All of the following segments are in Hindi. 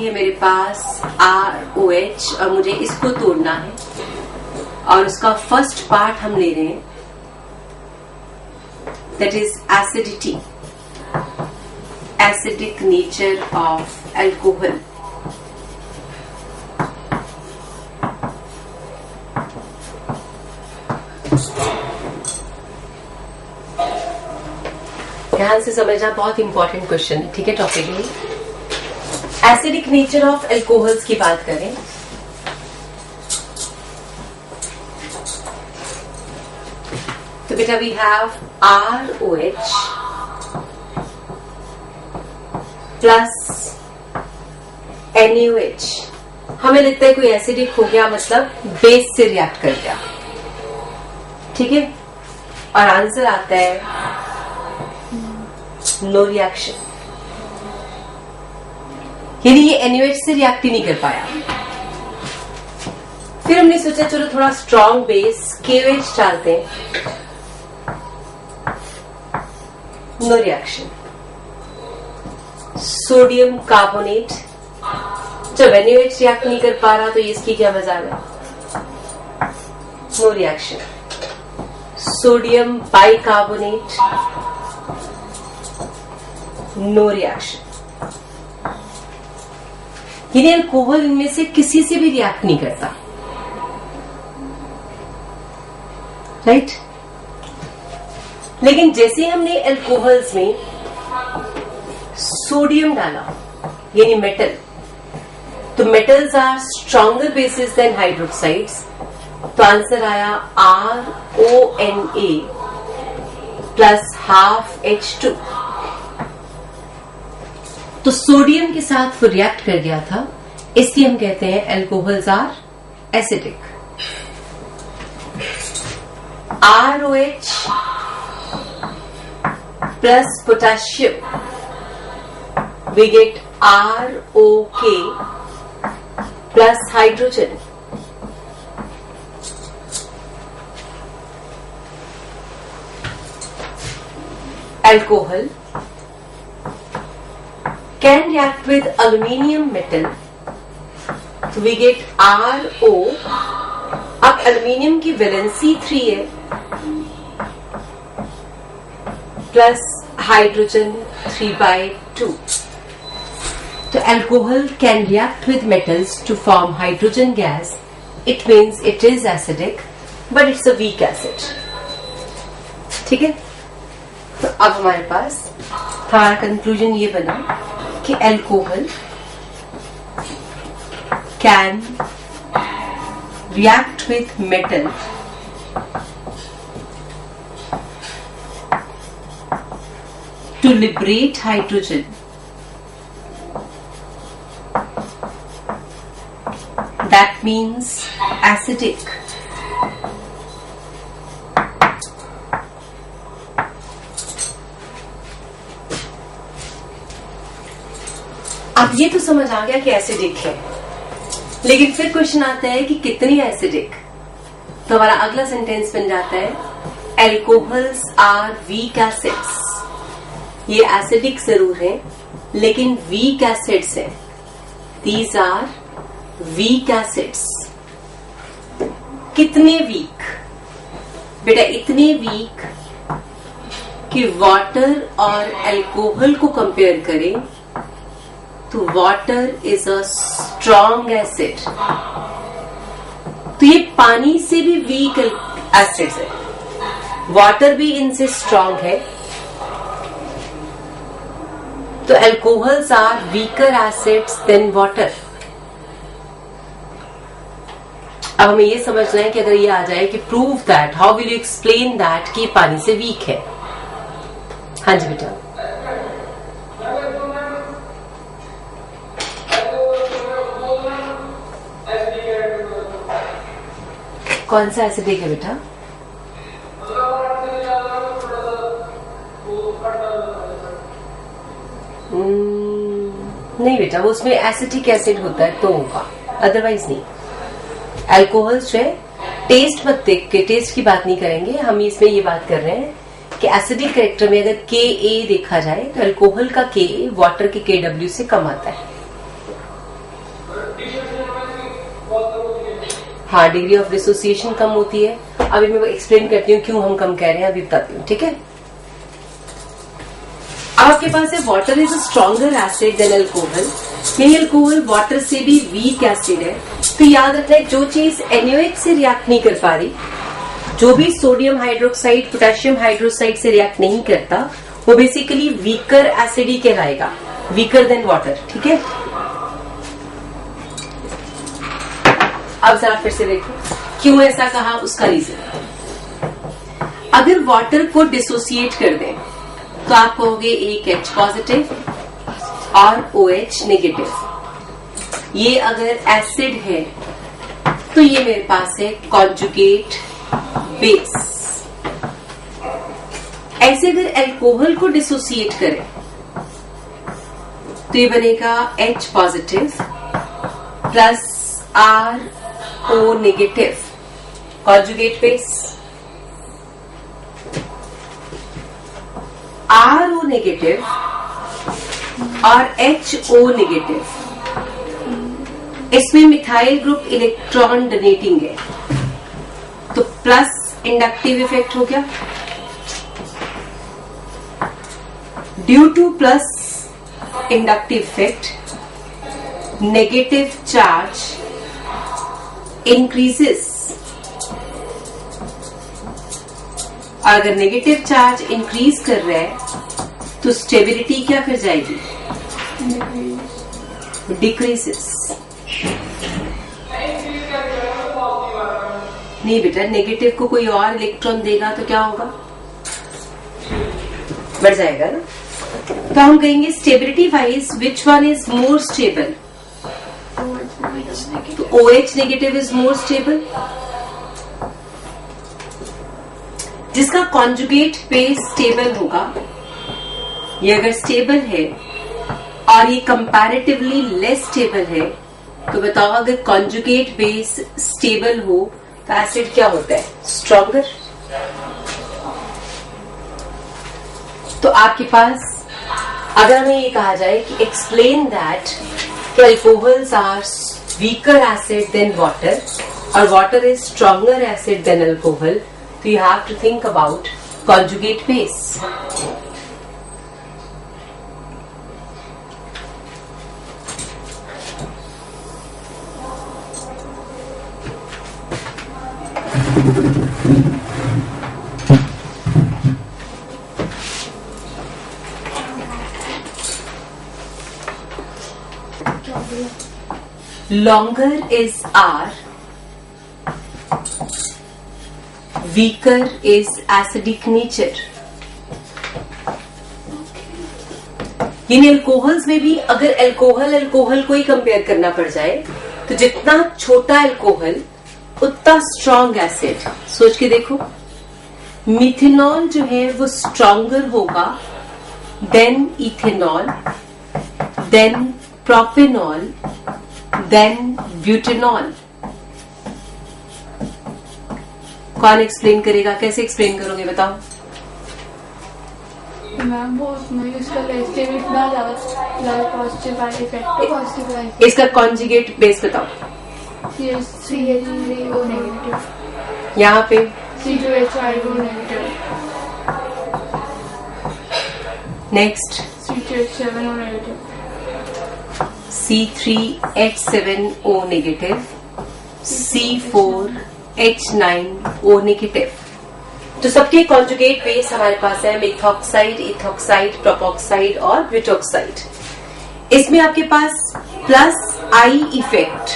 है मेरे पास ROH और मुझे इसको तोड़ना है और उसका फर्स्ट पार्ट हम ले रहे हैं, that is acidity, acidic nature of alcohol. ध्यान से समझना, बहुत इंपॉर्टेंट क्वेश्चन है, ठीक है। टॉपिक में एसिडिक नेचर ऑफ एल्कोहल्स की बात करें तो बेटा we have ROH plus NaOH। हमें लगता है कोई एसिडिक हो गया, मतलब बेस से रिएक्ट कर गया, ठीक है। और आंसर आता है नो रिएक्शन, यानी ये NaOH से रिएक्ट ही नहीं कर पाया। फिर हमने सोचा चलो थोड़ा स्ट्रॉन्ग बेस KOH डालते हैं, नो रिएक्शन। सोडियम कार्बोनेट, जब NaOH रिएक्ट नहीं कर पा रहा तो इसकी क्या मजाल है, no reaction. Sodium bicarbonate, no reaction. यानी एल्कोहल इनमें से किसी से भी रिएक्ट नहीं करता, राइट। लेकिन जैसे हमने एल्कोहल्स में सोडियम डाला यानी मेटल, तो metals are stronger bases than hydroxides, तो आंसर आया RONA प्लस हाफ H2। तो सोडियम के साथ वो रिएक्ट कर गया था, इसलिए हम कहते हैं alcohols are acidic. ROH plus potassium, we get ROK plus hydrogen. Alcohol can react with aluminium metal, so we get RO। अब aluminium की वैलेंसी 3 है प्लस हाइड्रोजन 3/2, तो alcohol can react with metals to form hydrogen gas. It means it is acidic, but it's a weak acid, ठीक है। तो अब हमारे पास हमारा कंक्लूजन ये बना कि alcohol can react with metal to liberate hydrogen, that means acidic. अब ये तो समझ आ गया कि एसिडिक है, लेकिन फिर क्वेश्चन आता है कि कितनी एसिडिक। तो हमारा अगला सेंटेंस बन जाता है एल्कोहल्स आर वीक एसिड्स। ये एसिडिक जरूर है लेकिन वीक एसिड्स है, दीज आर वीक एसिड्स। कितने वीक बेटा, इतने वीक कि वाटर और एल्कोहल को कंपेयर करें तो water is a strong acid, तो ये पानी से भी वीक एसिड्स है, वाटर भी इनसे स्ट्रॉन्ग है, तो alcohols are weaker acids than water. अब हमें ये समझना है कि अगर ये आ जाए कि prove that, how will you explain that कि पानी से वीक है। हाँ जी बेटा, कौन सा एसिडिक है बेटा? नहीं बेटा, वो उसमें एसिटिक एसिड होता है तो होगा, अदरवाइज नहीं। अल्कोहल्स जो है टेस्ट मत देख के, टेस्ट की बात नहीं करेंगे हम, इसमें ये बात कर रहे हैं कि एसिडिक कैरेक्टर में अगर Ka देखा जाए तो अल्कोहल का Ka वाटर के Kw से कम आता है, हाँ, डिग्री ऑफ डिसोसिएशन कम होती है। अभी मैं एक्सप्लेन करती हूँ क्यों हम कम कह रहे हैं, अभी बताती हूँ, ठीक है। अब आपके पास है water is a stronger acid than alcohol. यानी अल्कोहल वाटर से भी वीक एसिड है। तो याद रखना है, जो चीज NaOH से रिएक्ट नहीं कर पा रही, जो भी सोडियम हाइड्रोक्साइड पोटेशियम हाइड्रोक्साइड से रिएक्ट नहीं करता, वो बेसिकली वीकर एसिड ही कहलाएगा, वीकर देन वाटर, ठीक है। अब जरा फिर से देखो क्यों ऐसा कहा, उसका रीजन। अगर वाटर को डिसोसिएट कर दें तो आप कहोगे एक H पॉजिटिव और OH नेगेटिव। ये अगर एसिड है तो ये मेरे पास है कॉन्जुगेट बेस। ऐसे अगर अल्कोहल को डिसोसिएट करें तो ये बनेगा H positive plus RO negative, conjugate base. RO negative और HO नेगेटिव, इसमें मिथाइल ग्रुप इलेक्ट्रॉन डोनेटिंग है, तो प्लस इंडक्टिव इफेक्ट हो गया। Due two plus inductive effect, negative charge increases. अगर नेगेटिव चार्ज इंक्रीज कर रहा है तो स्टेबिलिटी क्या कर जाएगी, डिक्रीजेस। नहीं बेटा, नेगेटिव को कोई और इलेक्ट्रॉन देगा तो क्या होगा, बढ़ जाएगा ना। तो हम कहेंगे stability wise which one is more stable, तो OH negative is more stable. जिसका कॉन्जुगेट बेस स्टेबल होगा, ये अगर स्टेबल है और ये कंपैरेटिवली लेस स्टेबल है, तो बताओ अगर कॉन्जुगेट बेस स्टेबल हो तो एसिड क्या होता है, स्ट्रॉन्गर। तो आपके पास अगर हमें ये कहा जाए कि explain that alcohols are weaker acid than water और water is stronger acid than alcohol, तो you have to think about conjugate base. Longer is R, weaker is acidic nature. यानी अल्कोहल्स में भी अगर अल्कोहल को ही कंपेयर करना पड़ जाए तो जितना छोटा अल्कोहल उतना स्ट्रॉन्ग एसिड। सोच के देखो, मिथेनॉल जो है वो स्ट्रॉन्गर होगा than ethanol, than propanol, than butanol. कौन एक्सप्लेन करेगा, कैसे एक्सप्लेन करोगे बताओ। मैम वो उसमें इसका नेगेटिव इतना ज्यादा पॉजिटिव इफेक्ट, पॉजिटिव। इसका कॉन्जुगेट बेस बताओ। CH3O नेगेटिव, यहाँ पे C2H5O negative, next C2H7O negative, C3H7O negative, C4H9O negative. तो सबके कॉन्जुगेट बेस हमारे पास है मिथॉक्साइड, इथॉक्साइड, प्रोपॉक्साइड और ब्यूटॉक्साइड। इसमें आपके पास प्लस आई इफेक्ट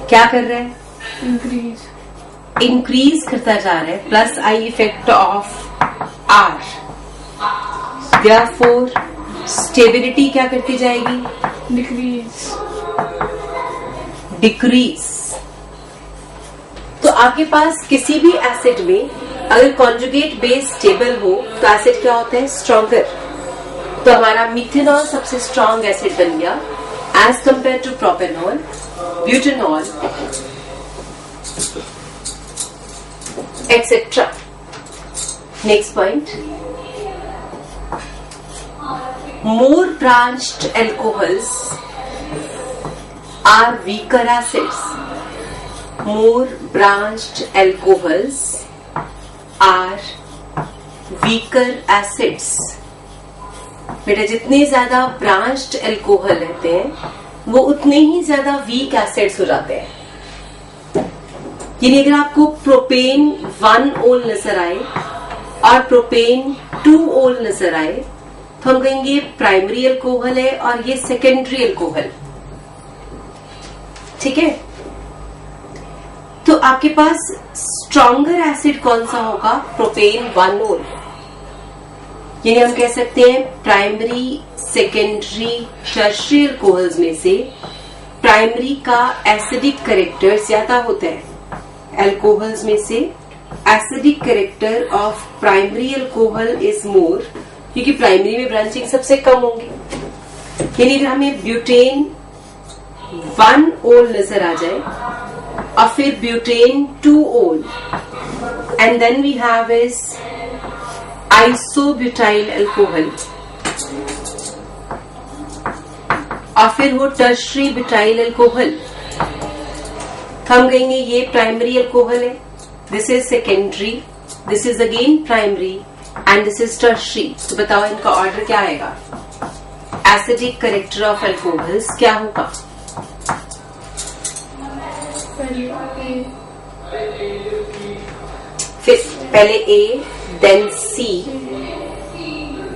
क्या कर रहा है, इंक्रीज करता जा रहा है, plus I effect of R. Therefore stability क्या करती जाएगी, डिक्रीज। तो आपके पास किसी भी एसिड में अगर कॉन्जुगेट बेस स्टेबल हो तो एसिड क्या होता है, स्ट्रॉन्गर। तो हमारा मिथेनॉल सबसे स्ट्रॉन्ग एसिड बन गया as compare to propanol, butanol etcetera. Next point, more branched alcohols are weaker acids. More branched alcohols are weaker acids. बेटा जितने ज्यादा ब्रांच्ड एल्कोहल रहते हैं वो उतने ही ज्यादा वीक एसिड्स हो जाते हैं. यानी अगर आपको प्रोपेन 1 ओल नजर आए और प्रोपेन 2 ओल नजर आए तो हम कहेंगे प्राइमरी एल्कोहल है और ये सेकेंडरी एल्कोहल. ठीक है. तो आपके पास स्ट्रॉन्गर एसिड कौन सा होगा? प्रोपेन 1 ओल. यानी हम कह सकते हैं प्राइमरी, सेकेंडरी, टर्शियरी एल्कोहल्स में से प्राइमरी का एसिडिक कैरेक्टर ज्यादा होता है. एल्कोहल्स में से acidic character of primary alcohol is more, क्योंकि प्राइमरी में ब्रांचिंग सबसे कम होंगी. यानी अगर हमें ब्यूटेन 1 ओल नजर आ जाए और फिर butane 2 ol and then we have is isobutyl alcohol और फिर वो टर्शरी ब्यूटाइल एल्कोहल, हम कहेंगे ये प्राइमरी एल्कोहल है, this is secondary, this is again primary and this is tertiary. तो बताओ इनका ऑर्डर क्या आएगा? एसिडिक कैरेक्टर ऑफ एल्कोहल्स क्या होगा? फिर पहले A then C,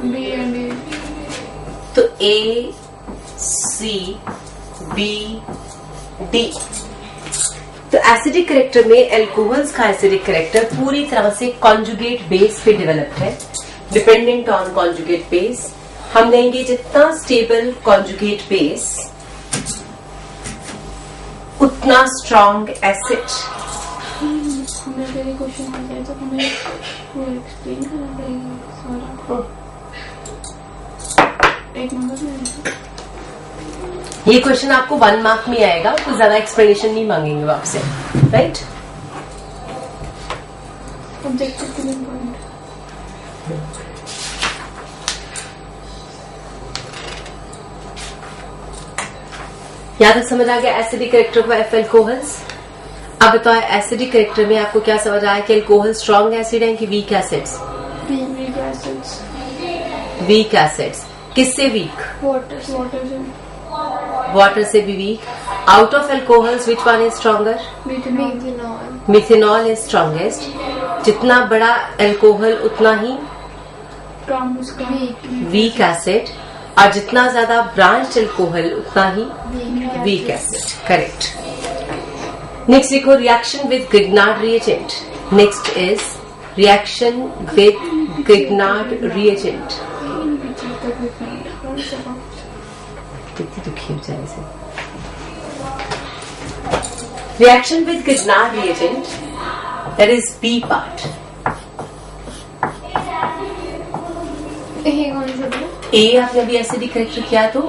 B and ए. तो ए सी बी डी. तो एसिडिक कैरेक्टर में एल्कोहल्स का एसिडिक कैरेक्टर पूरी तरह से कॉन्जुगेट बेस पे डेवलप्ड है, डिपेंडेंट ऑन कॉन्जुगेट बेस. हम कहेंगे जितना स्टेबल कॉन्जुगेट बेस उतना स्ट्रॉन्ग एसिड. हमें तेरे क्वेश्चन आ गया तो हमें वो एक्सप्लेन करना पड़ेगा सारा. एक नंबर में ये क्वेश्चन आपको 1 मार्क में आएगा, तो ज्यादा एक्सप्लेनेशन नहीं मांगेंगे वो आपसे. राइट. ऑब्जेक्टिव के लिए इम्पोर्टेंट. यहां तक समझ आ गया एसिडिक कैरेक्टर ऑफ एल्कोहल्स. अब बताओ एसिडिक कैरेक्टर में आपको क्या समझ आया कि एल्कोहल स्ट्रॉन्ग एसिड है कि weak acids? Weak acids. Weak acids. किससे वीक? वाटर से. वाटर से भी weak. Out of alcohols which one is stronger? Methanol. Methanol is strongest. जितना बड़ा एल्कोहल उतना ही वीक एसिड, और जितना ज्यादा ब्रांच एल्कोहल उतना ही वीक एसिड. करेक्ट. नेक्स्ट देखो reaction with Grignard reagent. Next is reaction with Grignard reagent. कितनी दुखी हो जाए इसे. Reaction with Grignard reagent, that is B part. ए आपने अभी एसिडिक कैरेक्टर किया तो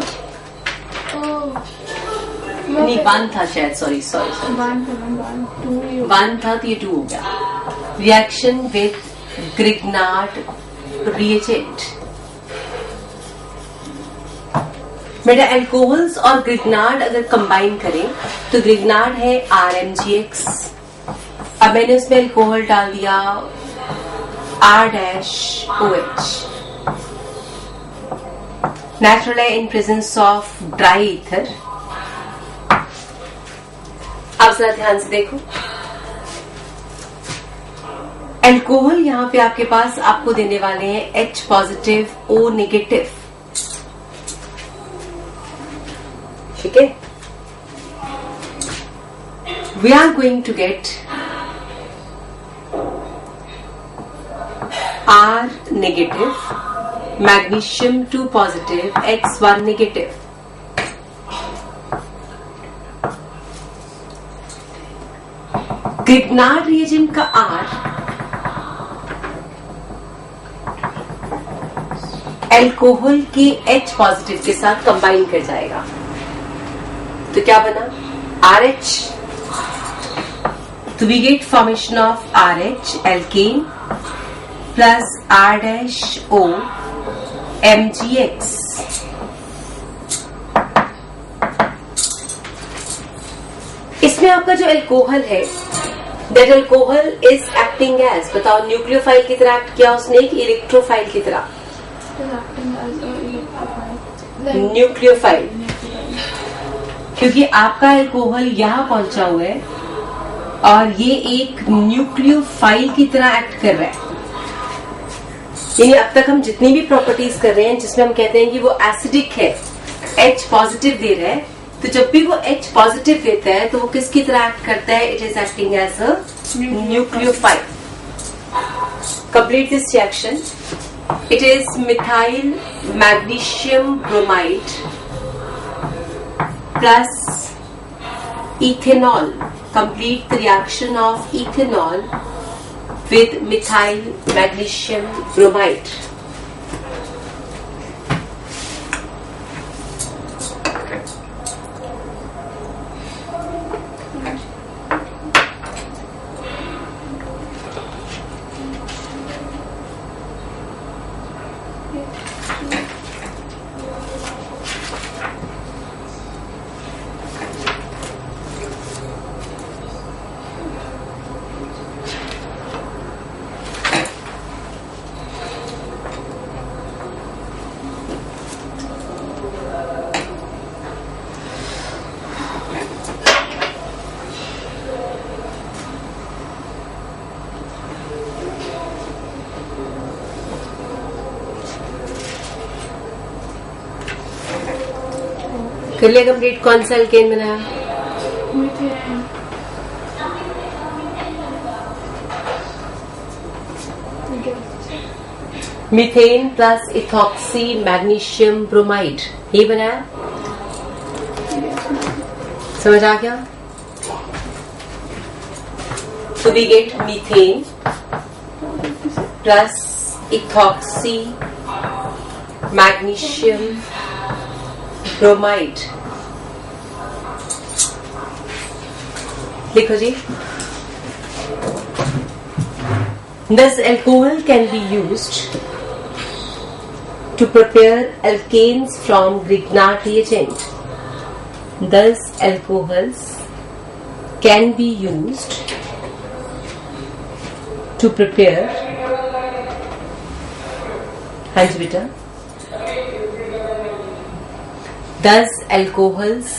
नहीं, 1 था शायद. सॉरी 1 था तो ये 2 हो गया. Reaction with Grignard reagent. बेटा एल्कोहल्स और ग्रिग्नार्ड अगर कंबाइन करें तो ग्रिग्नार्ड है RMgX. अब मैंने उसमें एल्कोहल डाल दिया R-OH. नेचुरल है in presence of dry ether. अब जरा ध्यान से देखो, एल्कोहल यहां पे आपके पास आपको देने वाले हैं H पॉजिटिव O नेगेटिव. ठीक है. We are going to get R negative, magnesium 2 positive, X1 negative. Grignard reagent का R एल्कोहल के H पॉजिटिव के साथ कंबाइन कर जाएगा. तो क्या बना? RH. तो we get formation of RH alkane plus R-O MgX. इसमें आपका जो अल्कोहल है, that alcohol is acting as, बताओ, न्यूक्लियोफाइल की तरह एक्ट किया उसने कि इलेक्ट्रोफाइल की तरह? न्यूक्लियोफाइल, क्योंकि आपका अल्कोहल यहां पहुंचा हुआ है और ये एक न्यूक्लियोफाइल की तरह एक्ट कर रहा है। यानी अब तक हम जितनी भी प्रॉपर्टीज कर रहे हैं जिसमें हम कहते हैं कि वो एसिडिक है, H पॉजिटिव दे रहा है, तो जब भी वो H पॉजिटिव देता है तो वो किसकी तरह एक्ट करता है? It is acting as a nucleophile. Complete this reaction. It is methyl magnesium bromide plus ethanol. Complete the reaction of ethanol with methyl magnesium bromide. कर लिया कंप्लीट। कौन सा अल्केन बनाया? Methane plus ethoxy magnesium bromide, ये बनाया। समझ आ गया? So we get methane plus ethoxy magnesium bromide. देखो जी, thus alcohol can be used to prepare alkanes from Grignard reagent. Thus alcohols can be used to prepare, हाँ जी बेटा, thus alcohols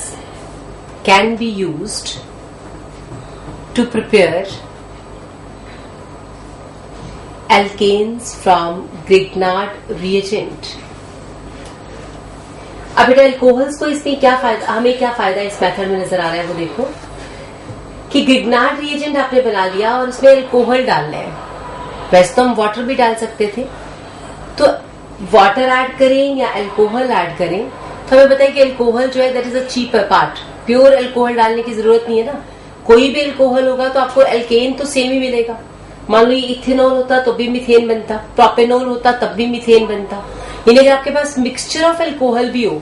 can be used to prepare alkanes from Grignard reagent. अब बेटा अल्कोहल्स को इसमें क्या फायदा, हमें क्या फायदा इस मेथड में नजर आ रहा है वो देखो कि ग्रिग्नार्ड रिएजेंट आपने बना लिया और उसमें अल्कोहल डालना है। वैसे तो हम वाटर भी डाल सकते थे, तो वाटर ऐड करें या अल्कोहल ऐड करें, तो हमें बताया कि अल्कोहल जो है that is a cheaper part. Pure alcohol डालने की जरूरत नहीं है ना। कोई भी अल्कोहल होगा तो आपको अल्केन तो सेम ही मिलेगा। मान लो ये इथेनॉल होता तो भी मीथेन बनता, प्रोपेनॉल होता तब भी मीथेन बनता। यानी अगर आपके पास मिक्सचर ऑफ अल्कोहल भी हो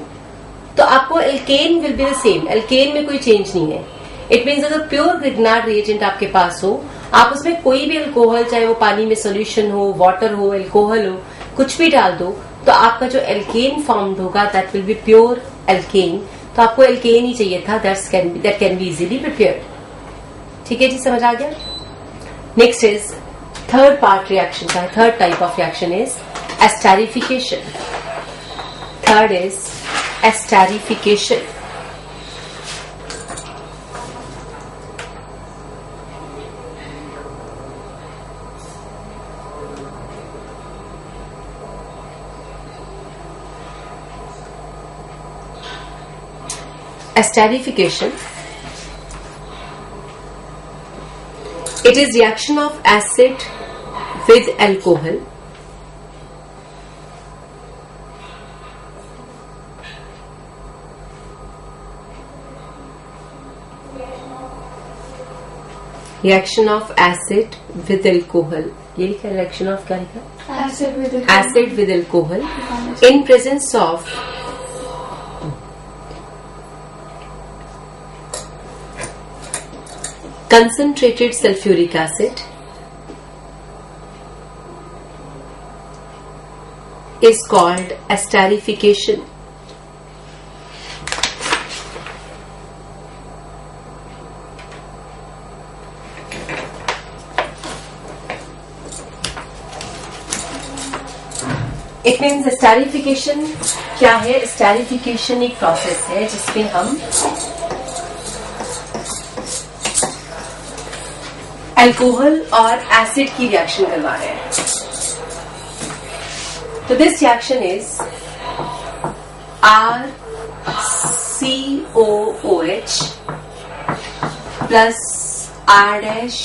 तो आपको alkane will be the same, alkane में कोई चेंज नहीं है। इट मीन्स अगर प्योर ग्रिग्नार्ड रिएजेंट आपके पास हो, आप उसमें कोई भी अल्कोहल, चाहे वो पानी में सोल्यूशन हो, वाटर हो, अल्कोहल हो, कुछ भी डाल दो, तो आपका जो अल्केन फॉर्म्ड होगा that will be pure alkane. तो आपको अल्केन ही चाहिए था, that can be easily prepared. ठीक है जी, समझ आ गया? Next is third part reaction का, third type of reaction is esterification. Third is esterification. Esterification, it is reaction of acid with alcohol reaction of acid with alcohol. ये लिखा है reaction of, क्या लिखा? Acid with alcohol in presence of concentrated sulfuric acid is called esterification. It means esterification क्या है? स्टेरिफिकेशन एक प्रोसेस है जिसमें हम अल्कोहल और एसिड की रिएक्शन करवा रहे हैं. तो this reaction is RCOOH plus R-OH.